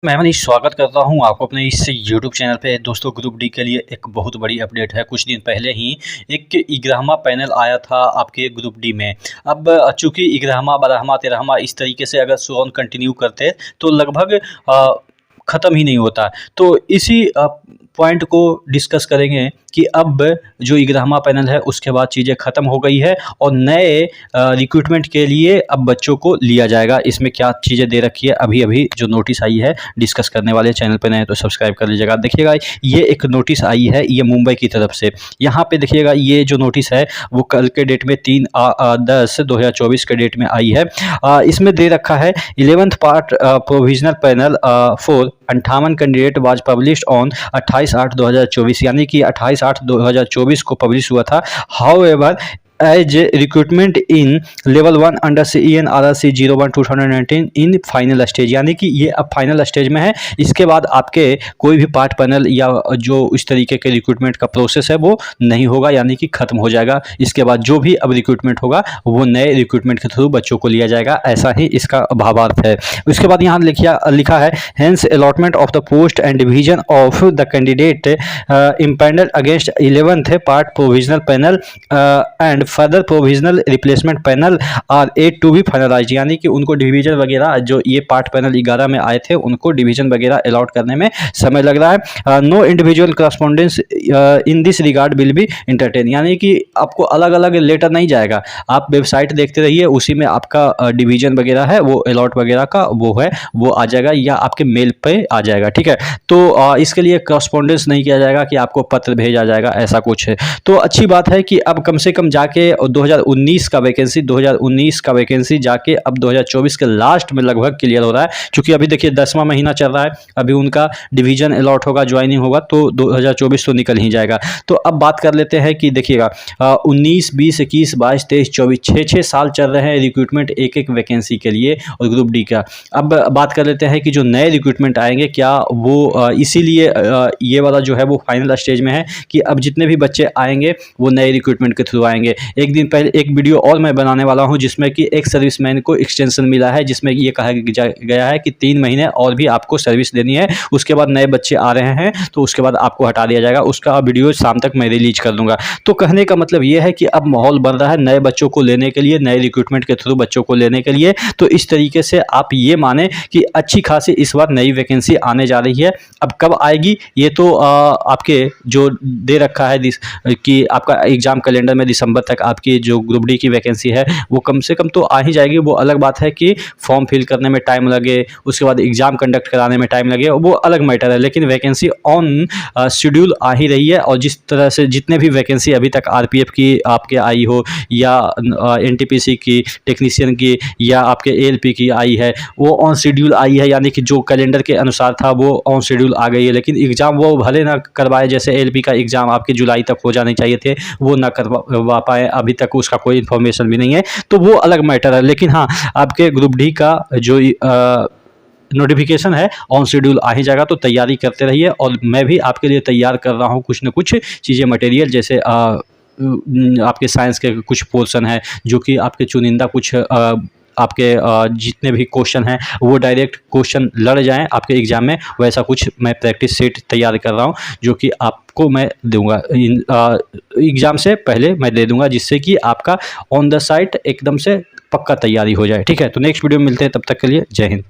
मैं मनीष स्वागत करता हूं आपको अपने इस यूट्यूब चैनल पे। दोस्तों, ग्रुप डी के लिए एक बहुत बड़ी अपडेट है। कुछ दिन पहले ही एक इग्रामा पैनल आया था आपके ग्रुप डी में। अब चूंकि इग्रामा, बारहमा, तेरहमा इस तरीके से अगर सो ऑन कंटिन्यू करते तो लगभग ख़त्म ही नहीं होता। तो इसी पॉइंट को डिस्कस करेंगे कि अब जो इग्रामा पैनल है उसके बाद चीज़ें ख़त्म हो गई है और नए रिक्रूटमेंट के लिए अब बच्चों को लिया जाएगा। इसमें क्या चीज़ें दे रखी है अभी अभी जो नोटिस आई है डिस्कस करने वाले। चैनल पर नए तो सब्सक्राइब कर लीजिएगा। देखिएगा, ये एक नोटिस आई है, ये मुंबई की तरफ से। यहाँ पे देखिएगा, ये जो नोटिस है वो कल के डेट में 3/10/2024 के डेट में आई है। इसमें दे रखा है 11th part provisional panel for 58 candidate was published on 28/8/2024, यानी कि 28/8/2024 को पब्लिश हुआ था। However as recruitment in level 1 under CEN RRC 01/2019 in final stage, यानी कि ये अब फाइनल स्टेज में है। इसके बाद आपके कोई भी पार्ट पैनल या जो इस तरीके के रिक्रूटमेंट का प्रोसेस है वो नहीं होगा, यानी कि ख़त्म हो जाएगा। इसके बाद जो भी अब रिक्रूटमेंट होगा वो नए रिक्रूटमेंट के थ्रू बच्चों को लिया जाएगा, ऐसा ही इसका भावार्थ है। उसके बाद यहाँ लिखा है hence allotment of the post and division of the candidate empanelled against 11th part provisional panel and further provisional replacement panel are yet to be finalise, यानी कि उनको डिवीजन वगैरह जो ये पार्ट पैनल 11 में आए थे उनको डिवीजन वगैरह अलॉट करने में समय लग रहा है। No individual correspondence in this regard will be entertain, यानी कि आपको अलग अलग लेटर नहीं जाएगा। आप वेबसाइट देखते रहिए, उसी में आपका डिवीजन वगैरह है वो अलॉट वगैरह का वो आ जाएगा या आपके मेल पे आ जाएगा। ठीक है, तो इसके लिए करस्पॉन्डेंस नहीं किया जाएगा कि आपको पत्र भेजा जाएगा, ऐसा कुछ है। तो अच्छी बात है कि अब कम से कम जाके 2019 का वैकेंसी जाके अब 2024 के लास्ट में लगभग क्लियर हो रहा है। क्योंकि अभी देखिए 10वां महीना चल रहा है, अभी उनका डिवीजन अलॉट होगा, ज्वाइनिंग होगा तो 2024 तो निकल ही जाएगा। तो अब बात कर लेते हैं कि देखिएगा 19, 20, 21, 22, 23, 24 6 साल चल रहे हैं रिक्रूटमेंट एक वैकेंसी के लिए और ग्रुप डी का। अब बात कर लेते हैं कि जो नए रिक्रूटमेंट आएंगे क्या वो इसीलिए ये वाला जो है वो फाइनल स्टेज में है कि अब जितने भी बच्चे आएंगे वो नए रिक्रूटमेंट के थ्रू आएंगे। एक दिन पहले एक वीडियो और मैं बनाने वाला हूं जिसमें कि एक सर्विसमैन को एक्सटेंशन मिला है, जिसमें ये कहा गया है कि 3 महीने और भी आपको सर्विस देनी है, उसके बाद नए बच्चे आ रहे हैं तो उसके बाद आपको हटा दिया जाएगा। उसका वीडियो शाम तक मैं रिलीज कर दूंगा। तो कहने का मतलब ये है कि अब माहौल बन रहा है नए बच्चों को लेने के लिए, नए रिक्रूटमेंट के थ्रू बच्चों को लेने के लिए। तो इस तरीके से आप ये माने कि अच्छी खासी इस बार नई वैकेंसी आने जा रही है। अब कब आएगी ये तो आपके जो दे रखा है कि आपका एग्जाम कैलेंडर में दिसंबर तक आपकी जो ग्रुप डी की वैकेंसी है वो कम से कम तो आ ही जाएगी। वो अलग बात है कि फॉर्म फिल करने में टाइम लगे, उसके बाद एग्जाम कंडक्ट कराने में टाइम लगे, वो अलग मैटर है। लेकिन वैकेंसी ऑन शेड्यूल आ ही रही है। और जिस तरह से जितने भी वैकेंसी अभी तक आरपीएफ की आपके आई हो या एनटीपीसी की टेक्नीशियन की या आपके एएलपी की आई है वो ऑन शेड्यूल आई है, यानी कि जो कैलेंडर के अनुसार था वो ऑन शेड्यूल आ गई है। लेकिन एग्जाम वो भले ना करवाए, जैसे एएलपी का एग्जाम आपके जुलाई तक हो जाने चाहिए थे वो ना करवा पाए, अभी तक उसका कोई इन्फॉर्मेशन भी नहीं है, तो वो अलग मैटर है। लेकिन हाँ, आपके ग्रुप डी का जो नोटिफिकेशन है ऑन शेड्यूल आ ही जाएगा। तो तैयारी करते रहिए और मैं भी आपके लिए तैयार कर रहा हूँ कुछ न कुछ चीज़ें, मटेरियल, जैसे आपके साइंस के कुछ पोर्शन है जो कि आपके चुनिंदा कुछ आपके जितने भी क्वेश्चन हैं वो डायरेक्ट क्वेश्चन लड़ जाएं आपके एग्जाम में, वैसा कुछ मैं प्रैक्टिस सेट तैयार कर रहा हूं जो कि आपको मैं दूंगा एग्ज़ाम से पहले मैं दे दूंगा, जिससे कि आपका ऑन द साइट एकदम से पक्का तैयारी हो जाए। ठीक है, तो नेक्स्ट वीडियो में मिलते हैं, तब तक के लिए जय हिंद।